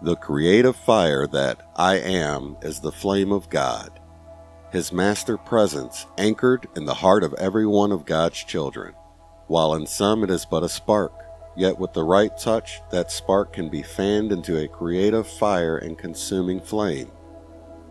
The creative fire that I am is the flame of God, His master presence anchored in the heart of every one of God's children. While in some it is but a spark, yet with the right touch, that spark can be fanned into a creative fire and consuming flame.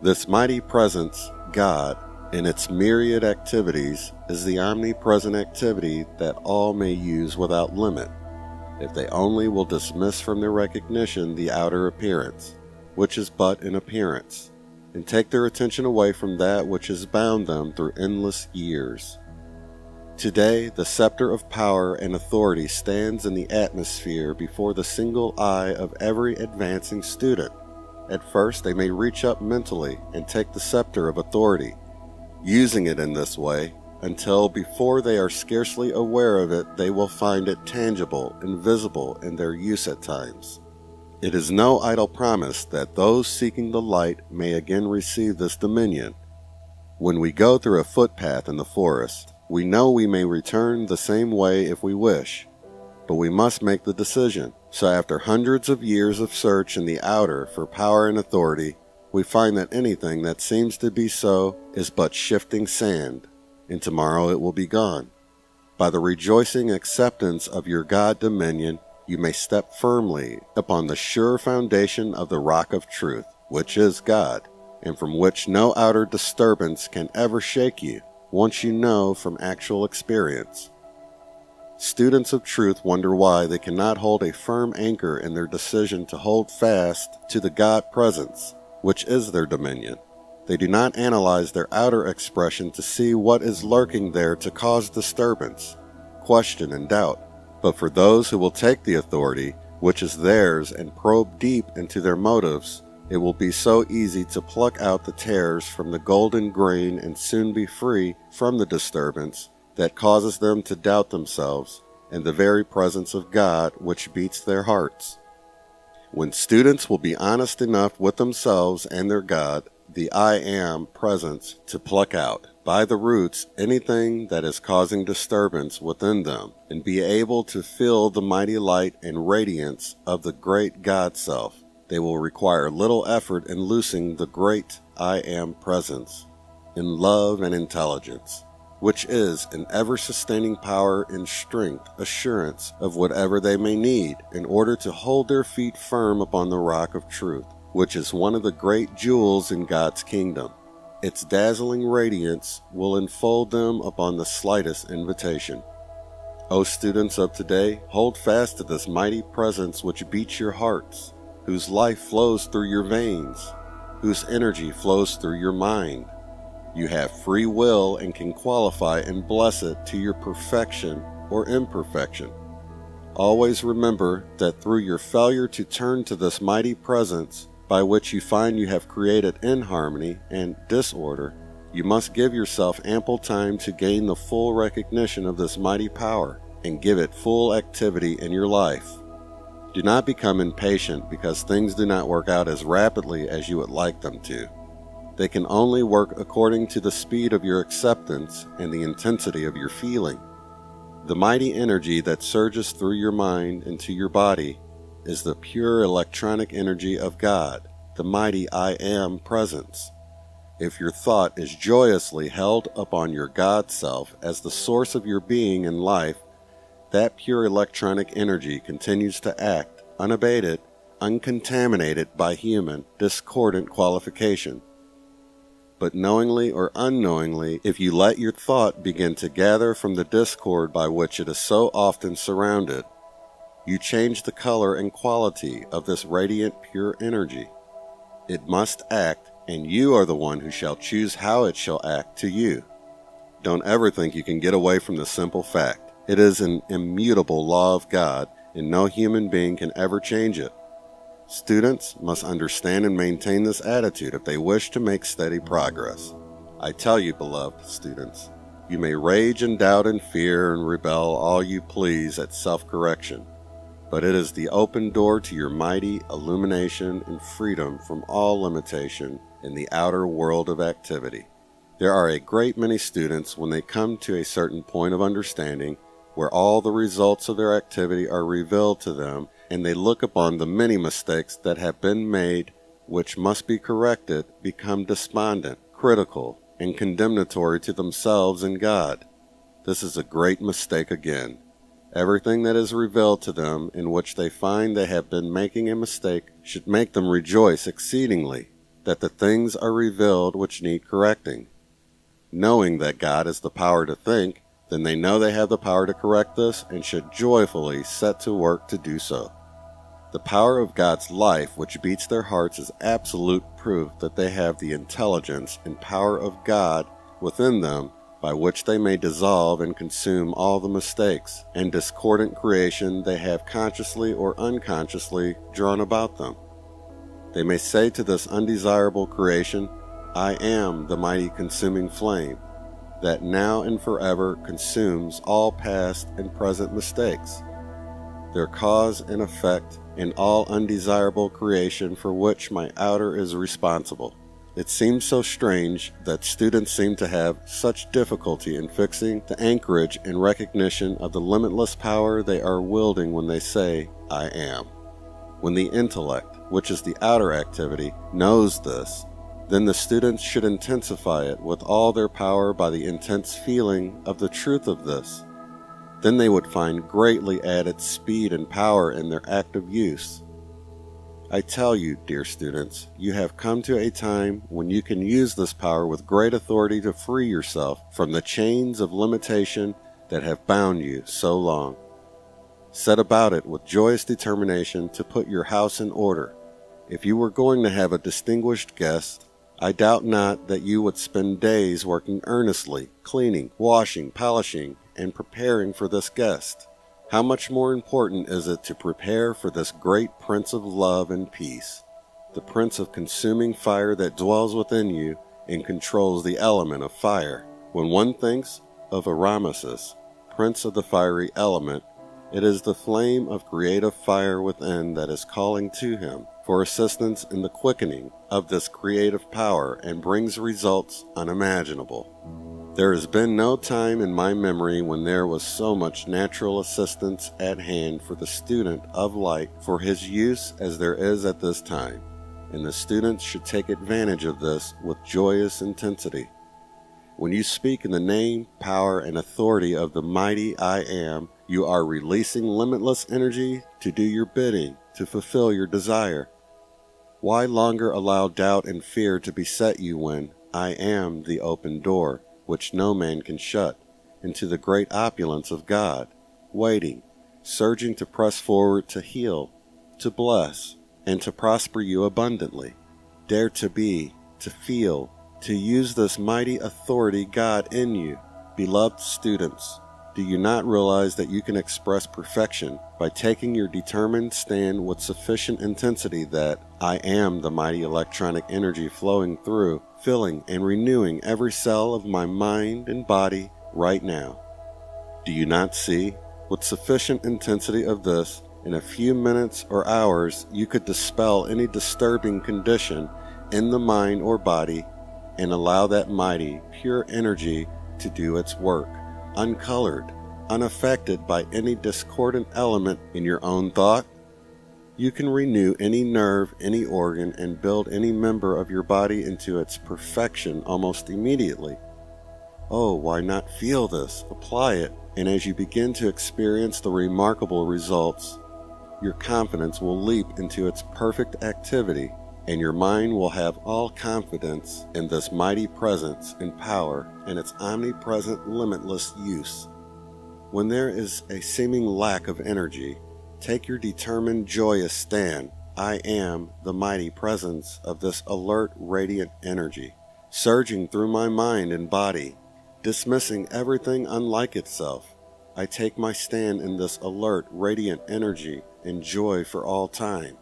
This mighty presence, God, in its myriad activities, is the omnipresent activity that all may use without limit, if they only will dismiss from their recognition the outer appearance, which is but an appearance, and take their attention away from that which has bound them through endless years. Today, the scepter of power and authority stands in the atmosphere before the single eye of every advancing student. At first, they may reach up mentally and take the scepter of authority, using it in this way, until before they are scarcely aware of it, they will find it tangible and visible in their use at times. It is no idle promise that those seeking the light may again receive this dominion. When we go through a footpath in the forest, we know we may return the same way if we wish, but we must make the decision. So after hundreds of years of search in the outer for power and authority, we find that anything that seems to be so is but shifting sand, and tomorrow it will be gone. By the rejoicing acceptance of your God dominion, you may step firmly upon the sure foundation of the rock of truth, which is God, and from which no outer disturbance can ever shake you, once you know from actual experience. Students of truth wonder why they cannot hold a firm anchor in their decision to hold fast to the God presence, which is their dominion. They do not analyze their outer expression to see what is lurking there to cause disturbance, question, and doubt. But for those who will take the authority, which is theirs, and probe deep into their motives, it will be so easy to pluck out the tares from the golden grain and soon be free from the disturbance that causes them to doubt themselves and the very presence of God which beats their hearts. When students will be honest enough with themselves and their God, the I am presence, to pluck out by the roots anything that is causing disturbance within them and be able to feel the mighty light and radiance of the great God self, they will require little effort in loosing the great I am presence in love and intelligence, which is an ever-sustaining power and strength, assurance of whatever they may need in order to hold their feet firm upon the rock of truth, which is one of the great jewels in God's kingdom. Its dazzling radiance will enfold them upon the slightest invitation. O students of today, hold fast to this mighty presence which beats your hearts, whose life flows through your veins, whose energy flows through your mind. You have free will and can qualify and bless it to your perfection or imperfection. Always remember that through your failure to turn to this mighty presence, by which you find you have created inharmony and disorder, you must give yourself ample time to gain the full recognition of this mighty power and give it full activity in your life. Do not become impatient because things do not work out as rapidly as you would like them to. They can only work according to the speed of your acceptance and the intensity of your feeling. The mighty energy that surges through your mind into your body is the pure electronic energy of God, the mighty I am presence. If your thought is joyously held upon your God self as the source of your being and life, that pure electronic energy continues to act unabated, uncontaminated by human, discordant qualification. But knowingly or unknowingly, if you let your thought begin to gather from the discord by which it is so often surrounded, you change the color and quality of this radiant pure energy. It must act, and you are the one who shall choose how it shall act to you. Don't ever think you can get away from the simple fact. It is an immutable law of God, and no human being can ever change it. Students must understand and maintain this attitude if they wish to make steady progress. I tell you, beloved students, you may rage and doubt and fear and rebel all you please at self-correction, but it is the open door to your mighty illumination and freedom from all limitation in the outer world of activity. There are a great many students, when they come to a certain point of understanding, where all the results of their activity are revealed to them, and they look upon the many mistakes that have been made, which must be corrected, become despondent, critical, and condemnatory to themselves and God. This is a great mistake again. Everything that is revealed to them in which they find they have been making a mistake should make them rejoice exceedingly that the things are revealed which need correcting. Knowing that God has the power to think, then they know they have the power to correct this and should joyfully set to work to do so. The power of God's life which beats their hearts is absolute proof that they have the intelligence and power of God within them, by which they may dissolve and consume all the mistakes and discordant creation they have consciously or unconsciously drawn about them. They may say to this undesirable creation, I am the mighty consuming flame, that now and forever consumes all past and present mistakes, their cause and effect in all undesirable creation for which my outer is responsible. It seems so strange that students seem to have such difficulty in fixing the anchorage and recognition of the limitless power they are wielding when they say, I am. When the intellect, which is the outer activity, knows this, then the students should intensify it with all their power by the intense feeling of the truth of this. Then they would find greatly added speed and power in their active use. I tell you, dear students, you have come to a time when you can use this power with great authority to free yourself from the chains of limitation that have bound you so long. Set about it with joyous determination to put your house in order. If you were going to have a distinguished guest, I doubt not that you would spend days working earnestly, cleaning, washing, polishing, and preparing for this guest. How much more important is it to prepare for this great Prince of love and peace, the Prince of consuming fire that dwells within you and controls the element of fire. When one thinks of Arameses, Prince of the fiery element, it is the flame of creative fire within that is calling to him for assistance in the quickening of this creative power and brings results unimaginable. There has been no time in my memory when there was so much natural assistance at hand for the student of light for his use as there is at this time, and the students should take advantage of this with joyous intensity. When you speak in the name, power, and authority of the mighty I Am, you are releasing limitless energy to do your bidding, to fulfill your desire. Why longer allow doubt and fear to beset you when I am the open door, which no man can shut, into the great opulence of God, waiting, surging to press forward to heal, to bless, and to prosper you abundantly? Dare to be, to feel, to use this mighty authority God in you. Beloved students, do you not realize that you can express perfection by taking your determined stand with sufficient intensity that I am the mighty electronic energy flowing through, filling and renewing every cell of my mind and body right now? Do you not see? With sufficient intensity of this, in a few minutes or hours, you could dispel any disturbing condition in the mind or body and allow that mighty, pure energy to do its work, uncolored, unaffected by any discordant element in your own thought. You can renew any nerve, any organ, and build any member of your body into its perfection almost immediately. Oh, why not feel this, apply it, and as you begin to experience the remarkable results, your confidence will leap into its perfect activity, and your mind will have all confidence in this mighty presence and power and its omnipresent limitless use. When there is a seeming lack of energy, take your determined, joyous stand. I am the mighty presence of this alert, radiant energy, surging through my mind and body, dismissing everything unlike itself. I take my stand in this alert, radiant energy and joy for all time.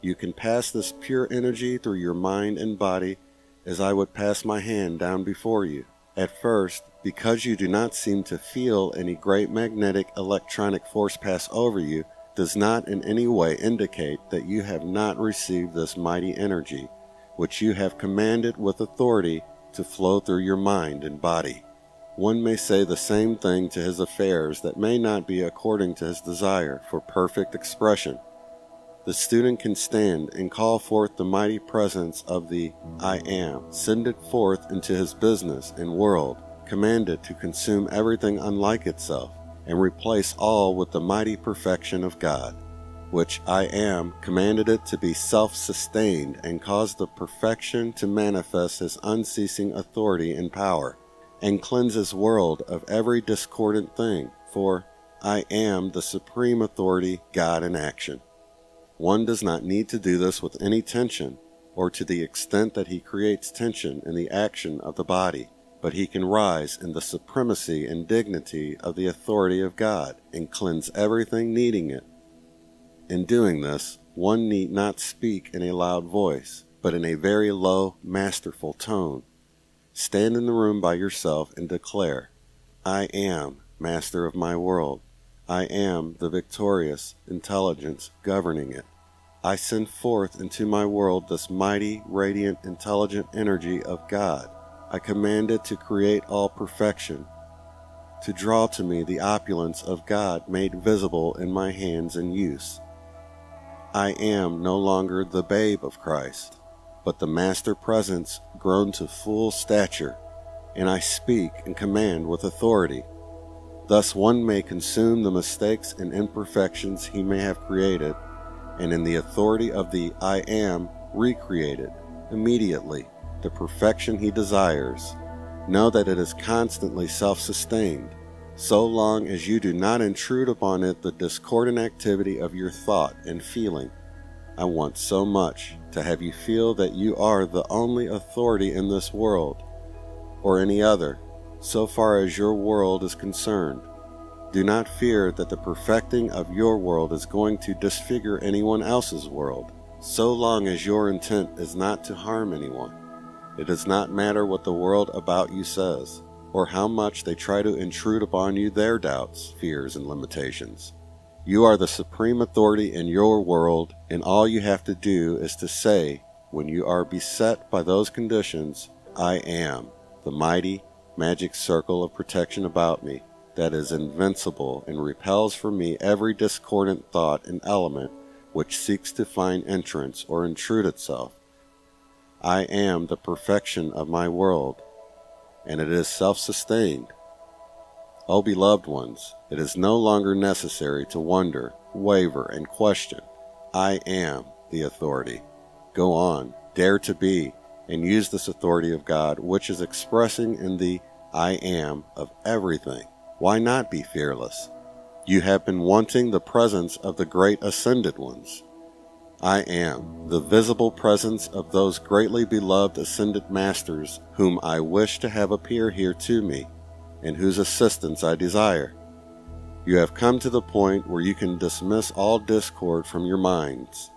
You can pass this pure energy through your mind and body as I would pass my hand down before you. At first, because you do not seem to feel any great magnetic electronic force pass over you, does not in any way indicate that you have not received this mighty energy, which you have commanded with authority to flow through your mind and body. One may say the same thing to his affairs that may not be according to his desire for perfect expression. The student can stand and call forth the mighty presence of the I Am, send it forth into his business and world, command it to consume everything unlike itself, and replace all with the mighty perfection of God, which I Am commanded it to be self-sustained and caused the perfection to manifest his unceasing authority and power, and cleanse his world of every discordant thing, for I am the supreme authority, God in action. One does not need to do this with any tension, or to the extent that he creates tension in the action of the body, but he can rise in the supremacy and dignity of the authority of God, and cleanse everything needing it. In doing this, one need not speak in a loud voice, but in a very low, masterful tone. Stand in the room by yourself and declare, I am master of my world. I am the victorious intelligence governing it. I send forth into my world this mighty, radiant, intelligent energy of God. I command it to create all perfection, to draw to me the opulence of God made visible in my hands and use. I am no longer the babe of Christ, but the master presence grown to full stature, and I speak and command with authority. Thus one may consume the mistakes and imperfections he may have created, and in the authority of the I Am, recreated immediately the perfection he desires. Know that it is constantly self-sustained, so long as you do not intrude upon it the discordant activity of your thought and feeling. I want so much to have you feel that you are the only authority in this world, or any other, so far as your world is concerned. Do not fear that the perfecting of your world is going to disfigure anyone else's world, so long as your intent is not to harm anyone. It does not matter what the world about you says, or how much they try to intrude upon you their doubts, fears, and limitations. You are the supreme authority in your world, and all you have to do is to say, when you are beset by those conditions, I am, the mighty, magic circle of protection about me, that is invincible and repels from me every discordant thought and element which seeks to find entrance or intrude itself. I am the perfection of my world, and it is self-sustained. O beloved ones, it is no longer necessary to wonder, waver, and question. I am the authority. Go on, dare to be, and use this authority of God, which is expressing in the I am of everything. Why not be fearless? You have been wanting the presence of the great ascended ones. I am the visible presence of those greatly beloved ascended masters whom I wish to have appear here to me, and whose assistance I desire. You have come to the point where you can dismiss all discord from your minds.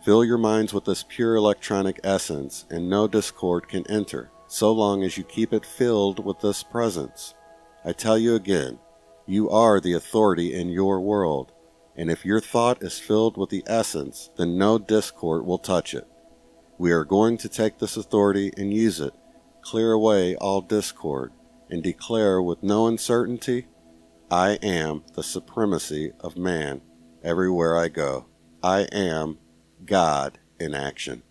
Fill your minds with this pure electronic essence, and no discord can enter, so long as you keep it filled with this presence. I tell you again, you are the authority in your world, and if your thought is filled with the essence, then no discord will touch it. We are going to take this authority and use it, clear away all discord, and declare with no uncertainty, I am the supremacy of man everywhere I go. I am God in action.